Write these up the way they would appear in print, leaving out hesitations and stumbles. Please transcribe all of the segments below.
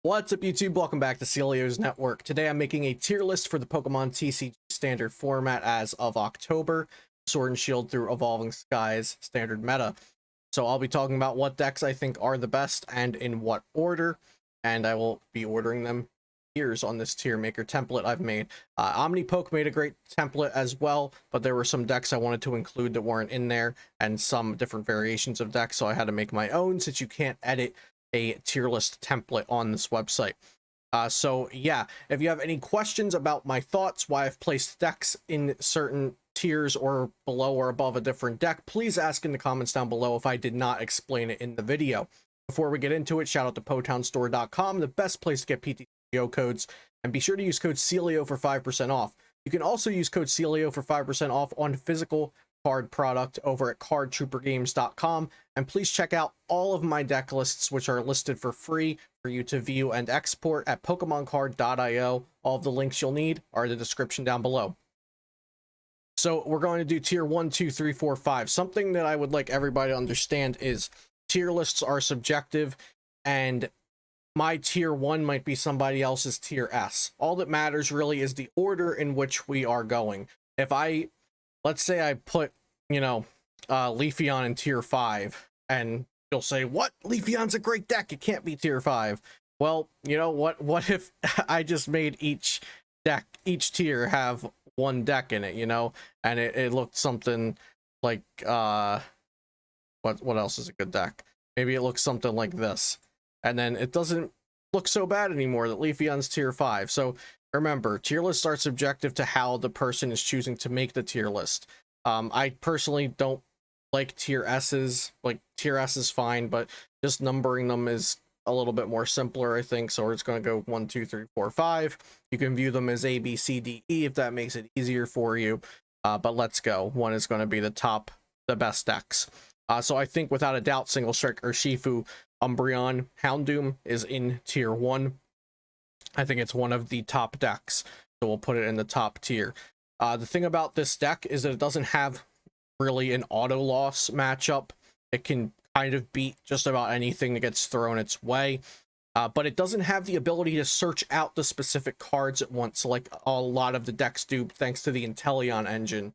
What's up, YouTube? Welcome back to Celio's Network. Today I'm making a tier list for the Pokemon TCG standard format as of October, Sword and Shield through Evolving Skies standard meta. So I'll be talking about what decks I think are the best and in what order, and I will be ordering them tiers on this tier maker template I've made. OmniPoke made a great template as well, but there were some decks I wanted to include that weren't in there, and some different variations of decks, so I had to make my own since you can't edit a tier list template on this website. So yeah, if you have any questions about my thoughts, why I've placed decks in certain tiers or below or above a different deck, please ask in the comments down below if I did not explain it in the video. Before we get into it, shout out to PotownStore.com, the best place to get PTCGO codes, and be sure to use code Celio for 5% off. You can also use code Celio for 5% off on physical card product over at cardtroopergames.com, and please check out all of my deck lists, which are listed for free for you to view and export at pokemoncard.io. All of the links you'll need are in the description down below. So we're going to do tier 1, 2, 3, 4, 5. Something that I would like everybody to understand is tier lists are subjective, and my tier 1 might be somebody else's tier S. All that matters really is the order in which we are going. If let's say I put, Leafeon in tier 5, and you'll say, what? Leafeon's a great deck, it can't be tier 5. Well, you know what if I just made each tier have one deck in it, and it looked something like, what else is a good deck? Maybe it looks something like this, and then it doesn't look so bad anymore that Leafeon's tier 5. So remember, tier lists are subjective to how the person is choosing to make the tier list. I personally don't like tier S's. Like, tier S is fine, but just numbering them is a little bit more simpler, I think. So we're just going to go 1, 2, 3, 4, 5. You can view them as A, B, C, D, E if that makes it easier for you. But let's go. 1 is going to be the best decks. So I think without a doubt, Single Strike Urshifu, Umbreon, Houndoom is in tier 1. I think it's one of the top decks, so we'll put it in the top tier. The thing about this deck is that it doesn't have really an auto loss matchup. It can kind of beat just about anything that gets thrown its way, but it doesn't have the ability to search out the specific cards at once, like a lot of the decks do, thanks to the Inteleon engine.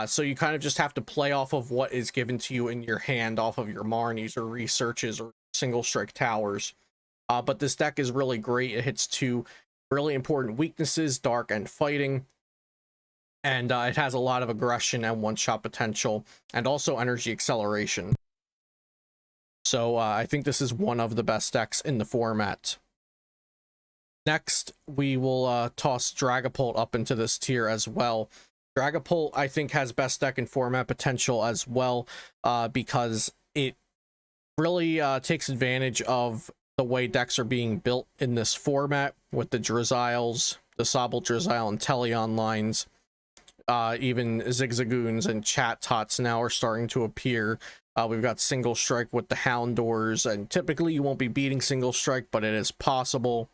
So you kind of just have to play off of what is given to you in your hand, off of your Marnies or researches or Single Strike Towers. But this deck is really great. It hits 2 really important weaknesses, Dark and Fighting. And it has a lot of aggression and one-shot potential, and also energy acceleration. So I think this is one of the best decks in the format. Next, we will toss Dragapult up into this tier as well. Dragapult, I think, has best deck in format potential as well, because it really takes advantage of the way decks are being built in this format, with the Drizzles, the Sobble, Drizzile, and Teleon lines. Even Zigzagoons and Chat Tots now are starting to appear. We've got Single Strike with the Houndours, and typically you won't be beating Single Strike, but it is possible.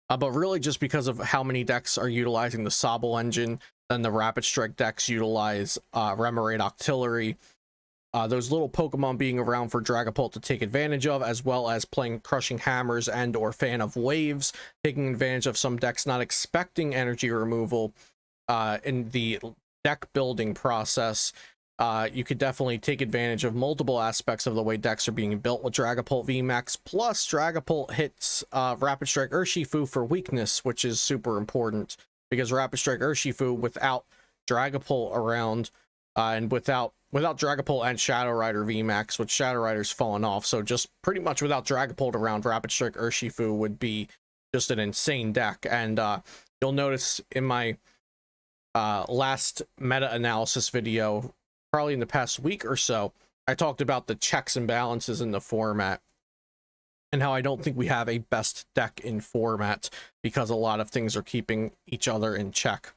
But really just because of how many decks are utilizing the Sobble engine, then the Rapid Strike decks utilize Remoraid Octillery. Those little Pokemon being around for Dragapult to take advantage of, as well as playing Crushing Hammers and or Fan of Waves, taking advantage of some decks not expecting energy removal. In the deck building process, you could definitely take advantage of multiple aspects of the way decks are being built with Dragapult VMAX. Plus, Dragapult hits Rapid Strike Urshifu for weakness, which is super important, because Rapid Strike Urshifu, without Dragapult around, and without Dragapult and Shadow Rider VMAX, which Shadow Rider's fallen off, so just pretty much without Dragapult around, Rapid Strike Urshifu would be just an insane deck. And you'll notice in my last meta-analysis video, probably in the past week or so, I talked about the checks and balances in the format, and how I don't think we have a best deck in format, because a lot of things are keeping each other in check.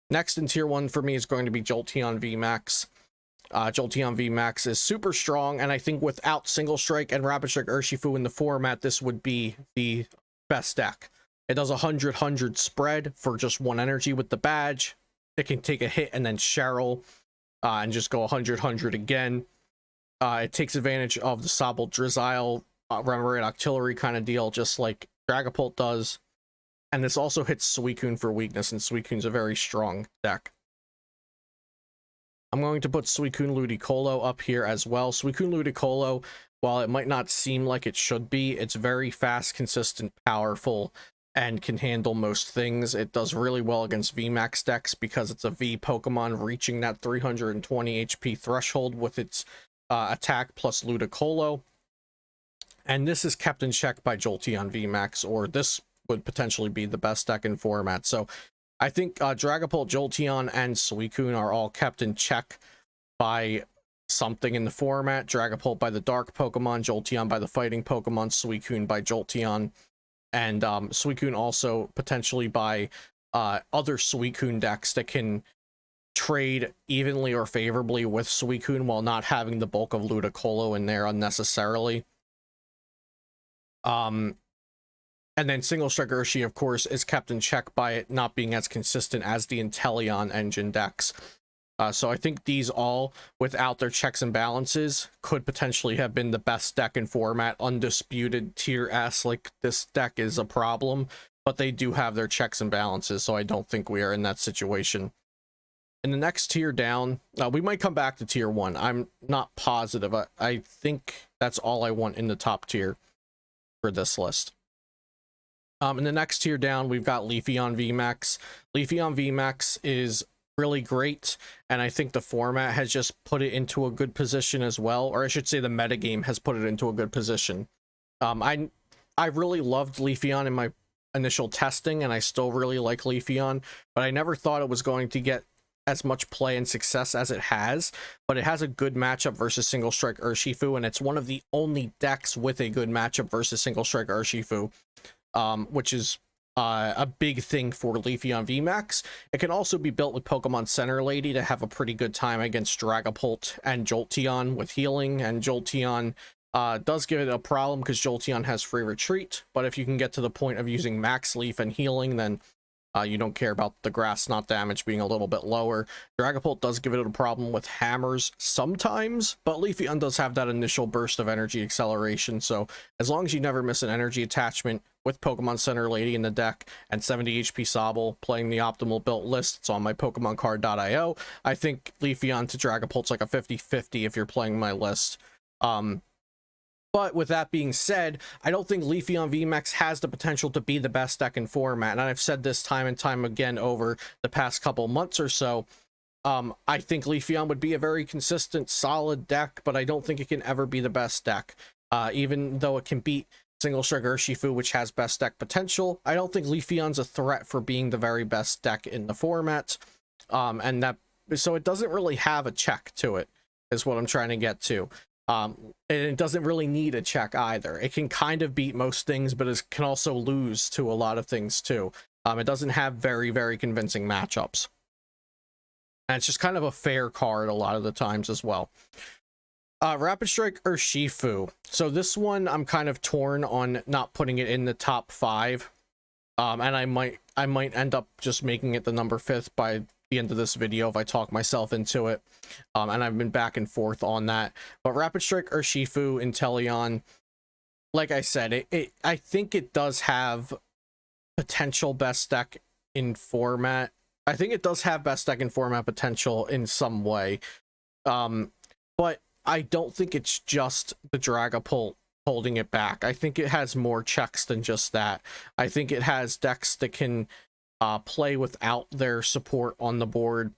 Next in tier 1 for me is going to be Jolteon VMAX. Jolteon VMAX is super strong, and I think without Single Strike and Rapid Strike Urshifu in the format, this would be the best deck. It does 100-100 spread for just 1 energy with the badge. It can take a hit and then Cheryl and just go 100-100 again. It takes advantage of the Sobble Drizzile Remoraid Octillery kind of deal, just like Dragapult does. And this also hits Suicune for weakness, and Suicune's a very strong deck. I'm going to put Suicune Ludicolo up here as well. Suicune Ludicolo, while it might not seem like it should be, it's very fast, consistent, powerful, and can handle most things. It does really well against VMAX decks because it's a V Pokemon reaching that 320 HP threshold with its attack plus Ludicolo. And this is kept in check by Jolteon VMAX, or this would potentially be the best deck in format. So I think Dragapult, Jolteon, and Suicune are all kept in check by something in the format. Dragapult by the Dark Pokemon, Jolteon by the Fighting Pokemon, Suicune by Jolteon, and Suicune also potentially by other Suicune decks that can trade evenly or favorably with Suicune while not having the bulk of Ludicolo in there unnecessarily. And then Single Strike Urshi, of course, is kept in check by it not being as consistent as the Inteleon engine decks. So I think these all, without their checks and balances, could potentially have been the best deck in format. Undisputed tier S, like this deck is a problem, but they do have their checks and balances, so I don't think we are in that situation. In the next tier down, we might come back to tier 1. I'm not positive. I think that's all I want in the top tier for this list. In the next tier down, we've got Leafeon VMAX. Leafeon VMAX is really great, and I think the format has just put it into a good position as well, or I should say the metagame has put it into a good position. I really loved Leafeon in my initial testing, and I still really like Leafeon, but I never thought it was going to get as much play and success as it has. But it has a good matchup versus Single Strike Urshifu, and it's one of the only decks with a good matchup versus Single Strike Urshifu, which is a big thing for Leafeon VMAX. It can also be built with Pokemon Center Lady to have a pretty good time against Dragapult and Jolteon with healing, and Jolteon does give it a problem because Jolteon has free retreat, but if you can get to the point of using Max Leaf and healing, then you don't care about the grass knot damage being a little bit lower. Dragapult does give it a problem with hammers sometimes, but Leafeon does have that initial burst of energy acceleration, so as long as you never miss an energy attachment with Pokemon Center Lady in the deck and 70 HP Sobble playing the optimal built list, it's on my PokemonCard.io, I think Leafeon to Dragapult's like a 50-50 if you're playing my list. But with that being said, I don't think Leafeon VMAX has the potential to be the best deck in format. And I've said this time and time again over the past couple months or so. I think Leafeon would be a very consistent, solid deck, but I don't think it can ever be the best deck. Even though it can beat Single Strike Urshifu, which has best deck potential, I don't think Leafeon's a threat for being the very best deck in the format. So it doesn't really have a check to it, is what I'm trying to get to. And it doesn't really need a check either. It can kind of beat most things, but it can also lose to a lot of things too. It doesn't have very, very convincing matchups. And it's just kind of a fair card a lot of the times as well. Rapid Strike Urshifu. So this one I'm kind of torn on not putting it in the top 5. And I might end up just making it the number 5th by the end of this video if I talk myself into it. And I've been back and forth on that. But Rapid Strike Urshifu, Inteleon, like I said, I think it does have potential best deck in format. I think it does have best deck in format potential in some way. But I don't think it's just the Dragapult holding it back. I think it has more checks than just that. I think it has decks that can play without their support on the board.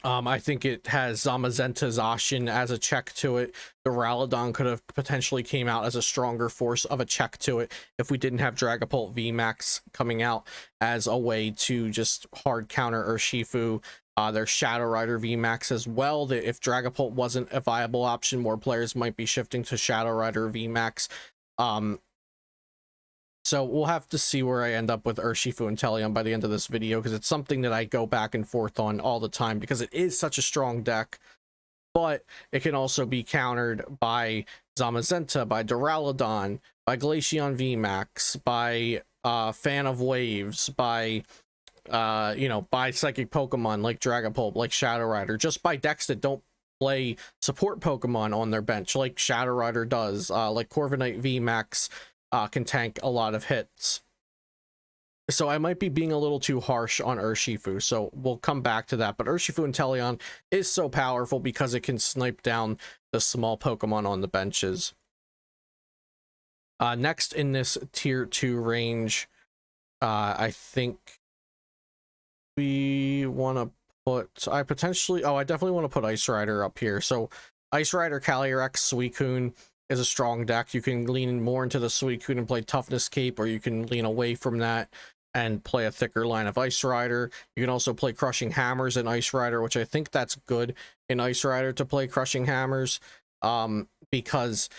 I think it has Zamazenta Zacian as a check to it. The Duraludon could have potentially came out as a stronger force of a check to it if we didn't have Dragapult VMAX coming out as a way to just hard counter Urshifu. There's Shadow Rider VMAX as well, that if Dragapult wasn't a viable option, more players might be shifting to Shadow Rider VMAX. So we'll have to see where I end up with Urshifu and Inteleon by the end of this video, because it's something that I go back and forth on all the time, because it is such a strong deck, but it can also be countered by Zamazenta, by Duraludon, by Glaceon VMAX, by Fan of Waves, by by psychic Pokemon like Dragapult, like Shadow Rider, just by decks that don't play support Pokemon on their bench, like Shadow Rider does, like Corviknight VMAX can tank a lot of hits. So I might be being a little too harsh on Urshifu, so we'll come back to that. But Urshifu Inteleon is so powerful because it can snipe down the small Pokemon on the benches. Next in this tier 2 range, I think we want to put, I definitely want to put Ice Rider up here. So Ice Rider, Calyrex, Suicune is a strong deck. You can lean more into the Suicune and play Toughness Cape, or you can lean away from that and play a thicker line of Ice Rider. You can also play Crushing Hammers in Ice Rider, which I think that's good in Ice Rider to play Crushing Hammers, because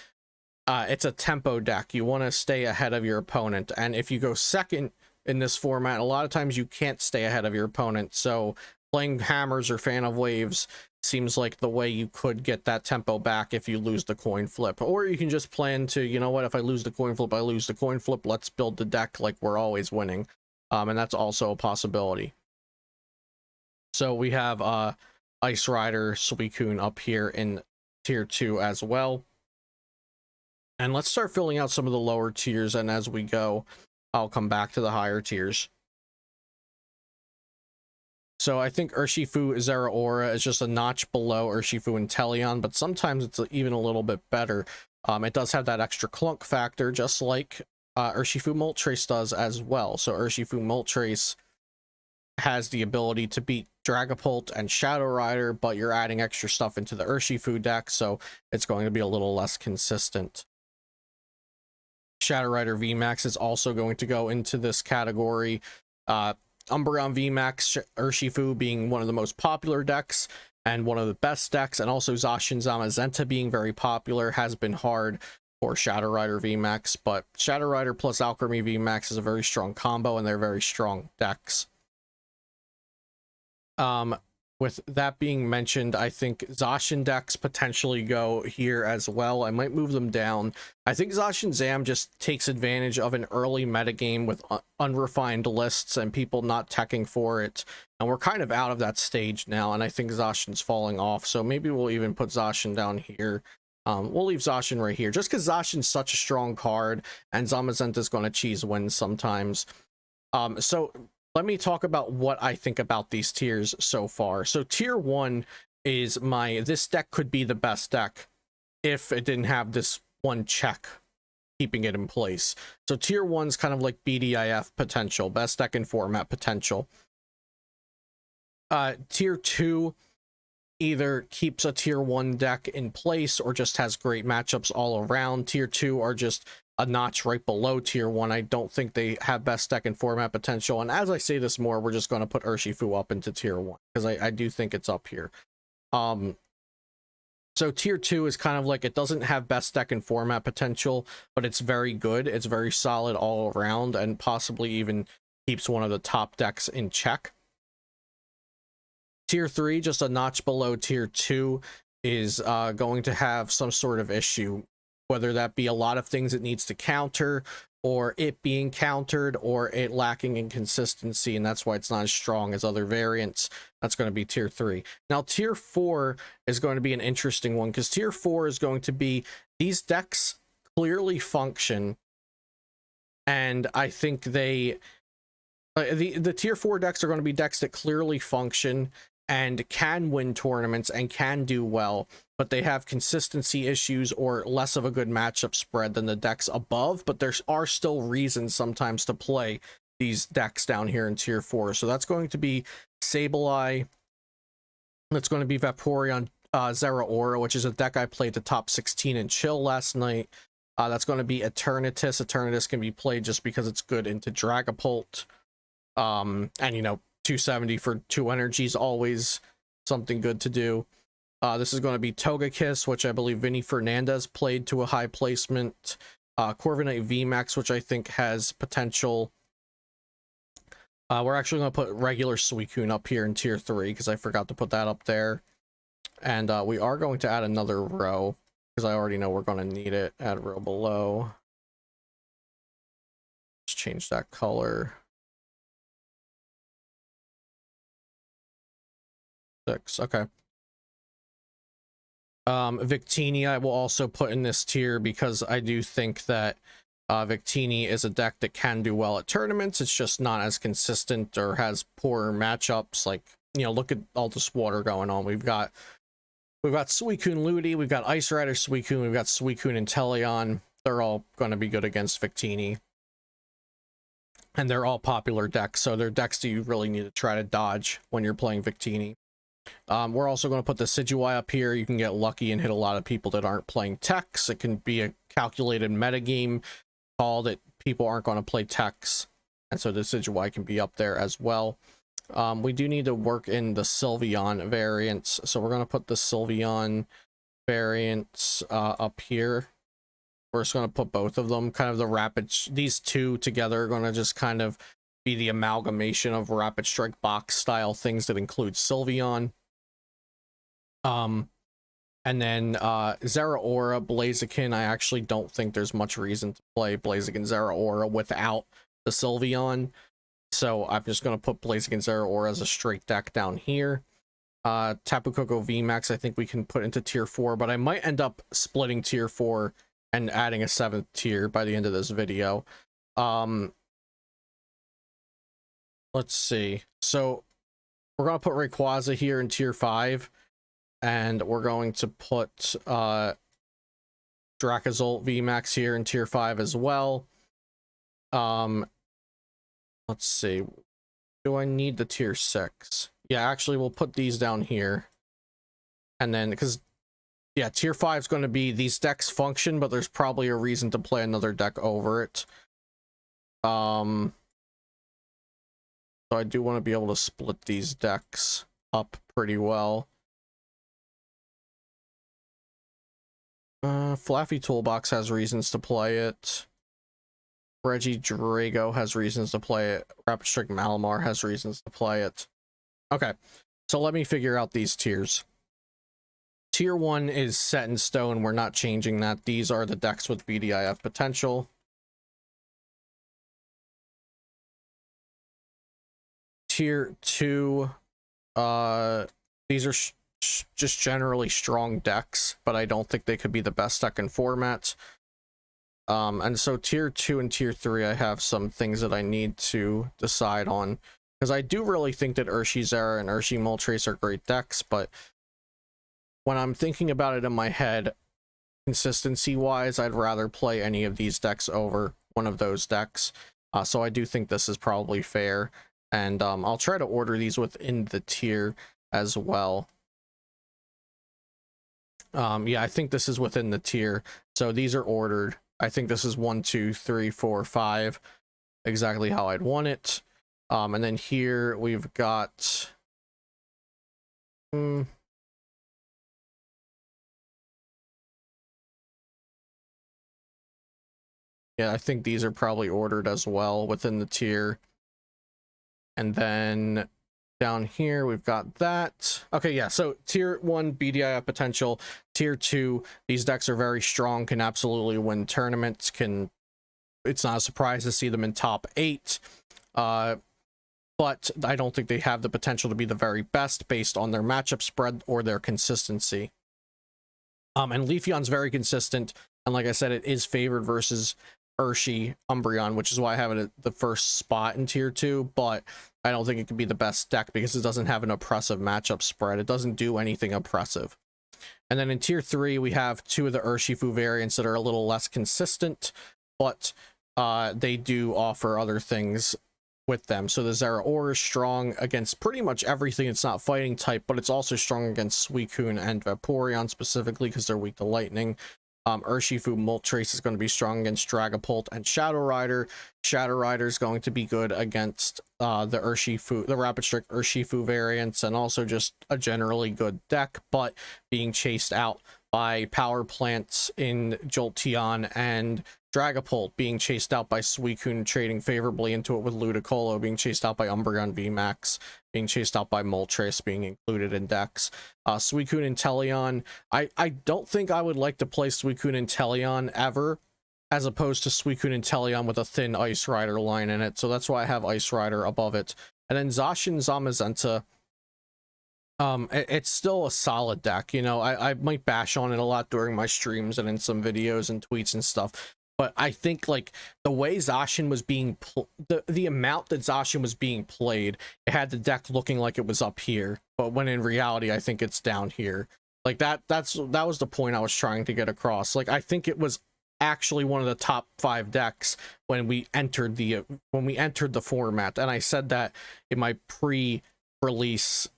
it's a tempo deck. You want to stay ahead of your opponent, and if you go second in this format, a lot of times you can't stay ahead of your opponent, so playing Hammers or Fan of Waves seems like the way you could get that tempo back if you lose the coin flip. Or you can just plan to, you know what, if I lose the coin flip, I lose the coin flip, let's build the deck like we're always winning. And that's also a possibility. So we have Ice Rider, Suicune up here in tier 2 as well. And let's start filling out some of the lower tiers, and as we go, I'll come back to the higher tiers. So I think Urshifu Zeraora is just a notch below Urshifu Inteleon, but sometimes it's even a little bit better. It does have that extra clunk factor, just like Urshifu Moltres does as well. So Urshifu Moltres has the ability to beat Dragapult and Shadow Rider, but you're adding extra stuff into the Urshifu deck, so it's going to be a little less consistent. Shadow Rider VMAX is also going to go into this category. Umbreon VMAX, Urshifu being one of the most popular decks and one of the best decks, and also Zacian Zamazenta being very popular, has been hard for Shadow Rider VMAX, but Shadow Rider plus Alchemy VMAX is a very strong combo, and they're very strong decks. With that being mentioned, I think Zacian decks potentially go here as well. I might move them down. I think Zacian Zam just takes advantage of an early metagame with unrefined lists and people not teching for it. And we're kind of out of that stage now, and I think Zacian's falling off. So maybe we'll even put Zacian down here. We'll leave Zacian right here, just because Zacian's such a strong card, and Zamazenta's going to cheese wins sometimes. So let me talk about what I think about these tiers so far. So tier 1 is this deck could be the best deck if it didn't have this one check keeping it in place. So tier 1's kind of like BDIF potential, best deck in format potential. Tier 2 either keeps a tier 1 deck in place or just has great matchups all around. Tier 2 are just a notch right below tier 1. I don't think they have best deck and format potential, and as I say this more, we're just going to put Urshifu up into tier 1 because I do think it's up here. So tier 2 is kind of like, it doesn't have best deck and format potential, but it's very good, it's very solid all around, and possibly even keeps one of the top decks in check. Tier 3, just a notch below tier 2, is going to have some sort of issue, whether that be a lot of things it needs to counter, or it being countered, or it lacking in consistency, and that's why it's not as strong as other variants. That's going to be tier 3. Now tier 4 is going to be an interesting one, because tier 4 is going to be, these decks clearly function, and I think they the tier 4 decks are going to be decks that clearly function and can win tournaments and can do well, but they have consistency issues or less of a good matchup spread than the decks above. But there are still reasons sometimes to play these decks down here in tier 4. So that's going to be Sableye, that's going to be Vaporeon Zeraora, which is a deck I played the top 16 in Chill last night. That's going to be Eternatus. Eternatus can be played just because it's good into Dragapult. And you know, 270 for 2 energy is always something good to do. This is going to be Togekiss, which I believe Vinny Fernandez played to a high placement. Corviknight VMAX, which I think has potential. We're actually going to put regular Suicune up here in tier 3 because I forgot to put that up there. And we are going to add another row because I already know we're going to need it. Add row below. Let's change that color. 6. Okay. Victini I will also put in this tier because I do think that Victini is a deck that can do well at tournaments. It's just not as consistent or has poorer matchups. Like, you know, look at all this water going on. We've got Suicune Ludi, we've got Ice Rider Suicune, we've got Suicune Inteleon. They're all going to be good against Victini. And they're all popular decks, so they're decks that you really need to try to dodge when you're playing Victini. We're also going to put the Decidueye up here. You can get lucky and hit a lot of people that aren't playing techs. It can be a calculated metagame call that people aren't going to play techs, and so the Decidueye can be up there as well. We do need to work in the Sylveon variants, so we're going to put the Sylveon variants up here. We're just going to put both of them, kind of the rapid, these two together are going to just kind of be the amalgamation of Rapid Strike box style things that include Sylveon. And then Zeraora, Blaziken, I actually don't think there's much reason to play Blaziken Zeraora without the Sylveon. So I'm just going to put Blaziken Zeraora as a straight deck down here. Tapu Koko VMAX I think we can put into tier 4, but I might end up splitting tier 4 and adding a 7th tier by the end of this video. Let's see. So we're going to put Rayquaza here in tier 5, and we're going to put Dracozolt VMAX here in tier 5 as well. Let's see. Do I need the tier 6? Yeah, actually we'll put these down here. And then, because yeah, tier 5 is going to be these decks function, but there's probably a reason to play another deck over it. So I do want to be able to split these decks up pretty well. Flaffy Toolbox has reasons to play it. Regidrago has reasons to play it. Rapid Strike Malamar has reasons to play it. Okay, so let me figure out these tiers. Tier 1 is set in stone. We're not changing that. These are the decks with BDIF potential. Tier 2, these are just generally strong decks, but I don't think they could be the best deck in format. And so tier 2 and tier 3, I have some things that I need to decide on, because I do really think that Urshizera and Urshi Moltres are great decks, but when I'm thinking about it in my head, consistency wise, I'd rather play any of these decks over one of those decks. So I do think this is probably fair, and I'll try to order these within the tier as well. Yeah, I think this is within the tier, so these are ordered. I think this is 1, 2, 3, 4, 5, exactly how I'd want it. And then here we've got yeah, I think these are probably ordered as well within the tier. And then down here we've got that. Okay, yeah, so tier 1 BDIF potential, tier 2, these decks are very strong, can absolutely win tournaments, it's not a surprise to see them in top 8. But I don't think they have the potential to be the very best based on their matchup spread or their consistency. And Leafeon's very consistent, and like I said, it is favored versus Urshi Umbreon, which is why I have it at the first spot in tier 2, but I don't think it could be the best deck because it doesn't have an oppressive matchup spread. It doesn't do anything oppressive. And then in tier 3, we have 2 of the Urshifu variants that are a little less consistent, but they do offer other things with them. So the Zeraora is strong against pretty much everything. It's not fighting type, but it's also strong against Suicune and Vaporeon specifically because they're weak to lightning. Urshifu Moltres is going to be strong against Dragapult and Shadow Rider. Shadow Rider is going to be good against the Rapid Strike Urshifu variants, and also just a generally good deck, but being chased out by Power Plants in Jolteon and Dragapult, being chased out by Suicune, trading favorably into it with Ludicolo, being chased out by Umbreon VMAX, being chased out by Moltres, being included in decks. Suicune and Inteleon, I don't think I would like to play Suicune and Inteleon ever, as opposed to Suicune and Inteleon with a thin Ice Rider line in it, so that's why I have Ice Rider above it. And then Zacian Zamazenta, It's still a solid deck. You know, I might bash on it a lot during my streams and in some videos and tweets and stuff, but I think like the way Zacian was being the amount that Zacian was being played, it had the deck looking like it was up here, but when in reality I think it's down here. Like that was the point I was trying to get across. Like I think it was actually one of the top 5 decks when we entered the format, and I said that in my pre-release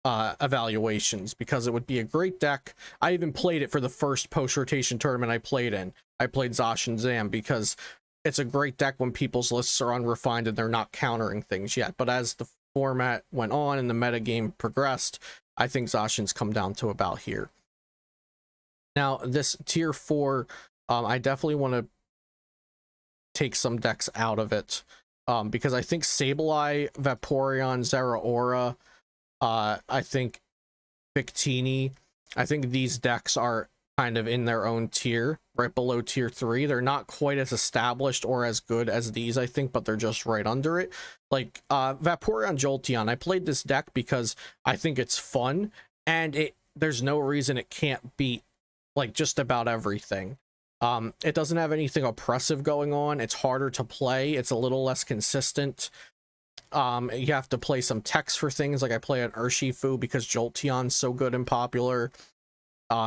evaluations, because it would be a great deck. I even played it for the first post-rotation tournament I played in. I played Zacian Zam because it's a great deck when people's lists are unrefined and they're not countering things yet. But as the format went on and the metagame progressed, I think Zacian's come down to about here. Now, this tier 4, I definitely want to take some decks out of it, because I think Sableye, Vaporeon, Zeraora, I think Victini, I think these decks are kind of in their own tier, right below tier 3. They're not quite as established or as good as these, I think, but they're just right under it. Like Vaporeon Jolteon, I played this deck because I think it's fun, and there's no reason it can't beat like just about everything. It doesn't have anything oppressive going on. It's harder to play. It's a little less consistent. You have to play some text for things, like I play an Urshifu because Jolteon's so good and popular.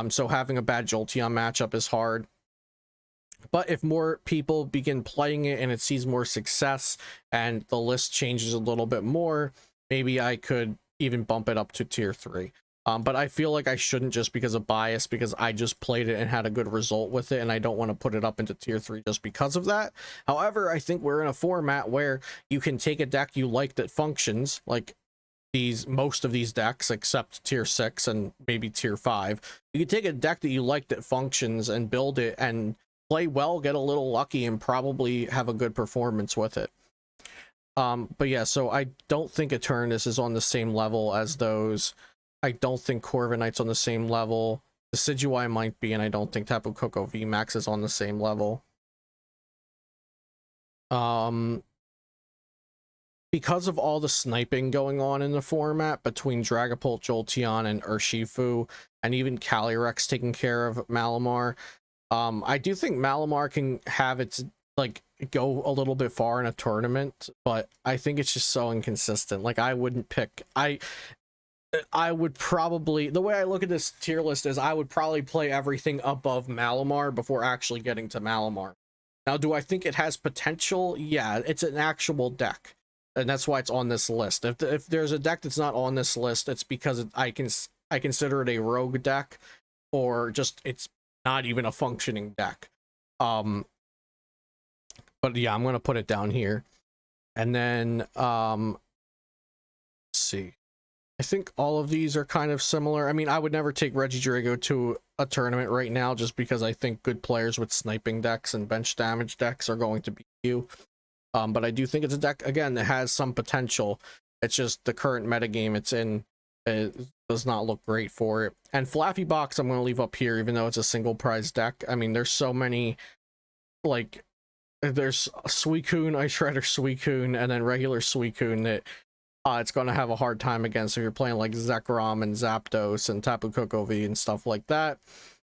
So having a bad Jolteon matchup is hard. But if more people begin playing it and it sees more success and the list changes a little bit more, maybe I could even bump it up to tier 3. But I feel like I shouldn't, just because of bias, because I just played it and had a good result with it, and I don't want to put it up into tier 3 just because of that. However, I think we're in a format where you can take a deck you like that functions, like most of these decks except tier 6 and maybe tier 5. You can take a deck that you like that functions and build it and play well, get a little lucky, and probably have a good performance with it. But yeah, so I don't think Eternus is on the same level as those. I don't think Corviknight's on the same level. The Decidueye might be, and I don't think Tapu Koko VMAX is on the same level. Because of all the sniping going on in the format between Dragapult, Jolteon, and Urshifu, and even Calyrex taking care of Malamar, I do think Malamar can have its, like, go a little bit far in a tournament, but I think it's just so inconsistent. Like, I wouldn't pick... I would probably, the way I look at this tier list is I would probably play everything above Malamar before actually getting to Malamar. Now, do I think it has potential? Yeah, it's an actual deck, and that's why it's on this list. If there's a deck that's not on this list, it's because I consider it a rogue deck, or just it's not even a functioning deck. But yeah, I'm gonna put it down here, and then let's see. I think all of these are kind of similar. I mean, I would never take Regidrago to a tournament right now, just because I think good players with sniping decks and bench damage decks are going to beat you. But I do think it's a deck, again, that has some potential. It's just the current metagame it's in, it does not look great for it. And Flappy Box I'm going to leave up here, even though it's a single prize deck. I mean, there's so many, like, there's Suicune, Ice Rider Suicune, and then regular Suicune that it's going to have a hard time against if you're playing like Zekrom and Zapdos and Tapu Koko V and stuff like that.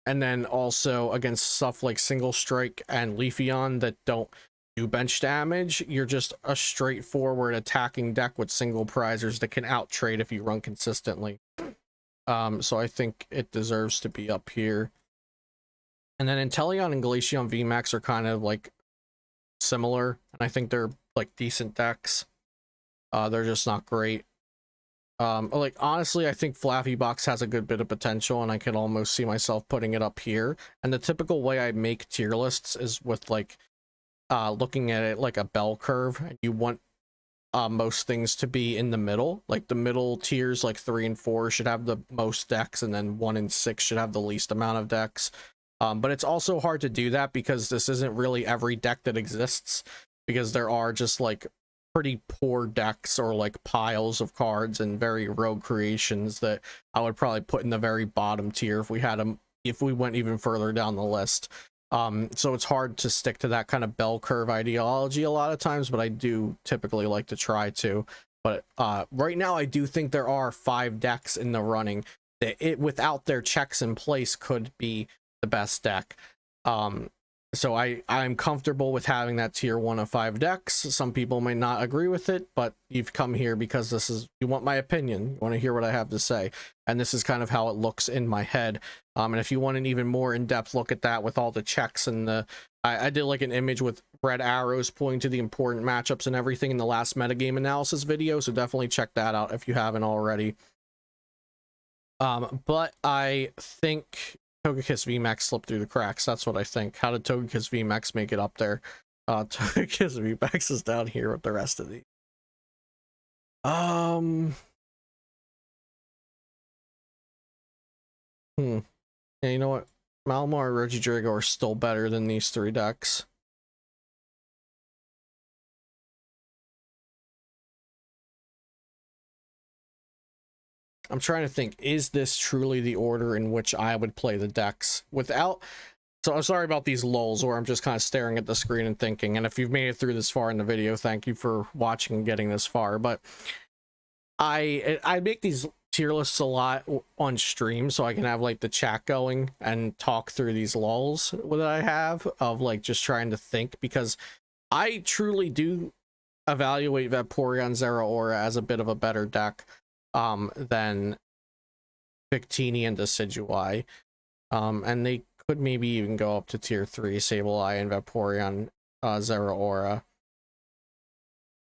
And then also against stuff like Single Strike and Leafeon that don't do bench damage, you're just a straightforward attacking deck with single prizers that can out-trade if you run consistently. So I think it deserves to be up here. And then Inteleon and Glaceon VMAX are kind of like similar, and I think they're like decent decks. They're just not great. Like, honestly, I think Flappy Box has a good bit of potential, and I can almost see myself putting it up here. And the typical way I make tier lists is with, like, looking at it like a bell curve. You want most things to be in the middle. Like, the middle tiers, like 3 and 4, should have the most decks, and then 1 and 6 should have the least amount of decks. But it's also hard to do that because this isn't really every deck that exists, because there are just, like, pretty poor decks or like piles of cards and very rogue creations that I would probably put in the very bottom tier if we had them, if we went even further down the list. So it's hard to stick to that kind of bell curve ideology a lot of times, but I do typically like to try to. But right now I do think there are 5 decks in the running that it without their checks in place could be the best deck. So I'm comfortable with having that tier 1 of 5 decks. Some people may not agree with it, but you've come here because you want my opinion, you want to hear what I have to say, and this is kind of how it looks in my head. And if you want an even more in-depth look at that with all the checks and I did like an image with red arrows pointing to the important matchups and everything in the last metagame analysis video, so definitely check that out if you haven't already. But I think Togekiss VMAX slipped through the cracks. That's what I think. How did Togekiss VMAX make it up there? Togekiss VMAX is down here with the rest of these. Yeah, you know what? Malamar and Regidrago are still better than these 3 decks. I'm trying to think, is this truly the order in which I would play the decks without... So I'm sorry about these lulls where I'm just kind of staring at the screen and thinking, and if you've made it through this far in the video, thank you for watching and getting this far. But I make these tier lists a lot on stream so I can have like the chat going and talk through these lulls that I have of like just trying to think, because I truly do evaluate Vaporeon Zeraora as a bit of a better deck than Victini and Decidueye, and they could maybe even go up to tier 3 Sableye and Vaporeon Zeraora,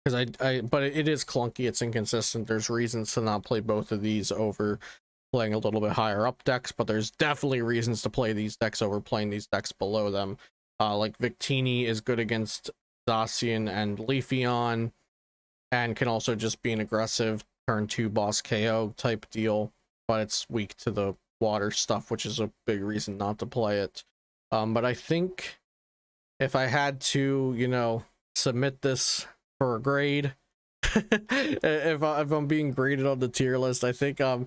because but it is clunky, it's inconsistent. There's reasons to not play both of these over playing a little bit higher up decks, but there's definitely reasons to play these decks over playing these decks below them. Like Victini is good against Zacian and Leafeon, and can also just be an aggressive turn 2 boss KO type deal, but it's weak to the water stuff, which is a big reason not to play it. But I think if I had to, you know, submit this for a grade, if I'm being graded on the tier list, I think I'm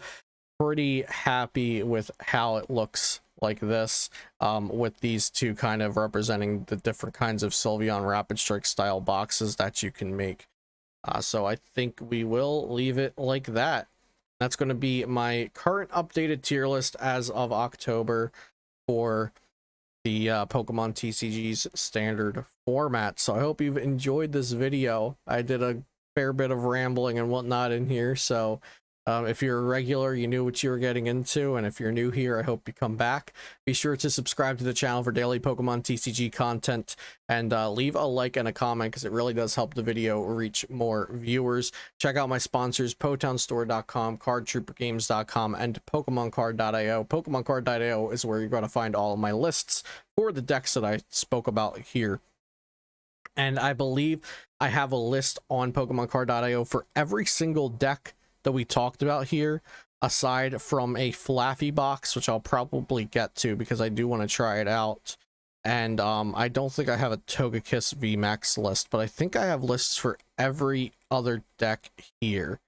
pretty happy with how it looks like this, with these 2 kind of representing the different kinds of Sylveon Rapid Strike style boxes that you can make. So I think we will leave it like that. That's going to be my current updated tier list as of October for the Pokemon TCG's standard format. So I hope you've enjoyed this video. I did a fair bit of rambling and whatnot in here, so if you're a regular, you knew what you were getting into, and if you're new here, I hope you come back. Be sure to subscribe to the channel for daily Pokemon TCG content, and leave a like and a comment, because it really does help the video reach more viewers. Check out my sponsors, PotownStore.com, CardTrooperGames.com, and PokemonCard.io. PokemonCard.io is where you're going to find all of my lists for the decks that I spoke about here. And I believe I have a list on PokemonCard.io for every single deck that we talked about here, aside from a Flaffy box, which I'll probably get to because I do want to try it out. And I don't think I have a Togekiss VMAX list, but I think I have lists for every other deck here.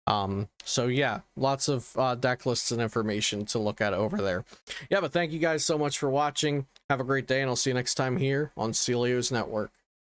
So yeah, lots of deck lists and information to look at over there. Yeah, but thank you guys so much for watching. Have a great day, and I'll see you next time here on Celio's Network.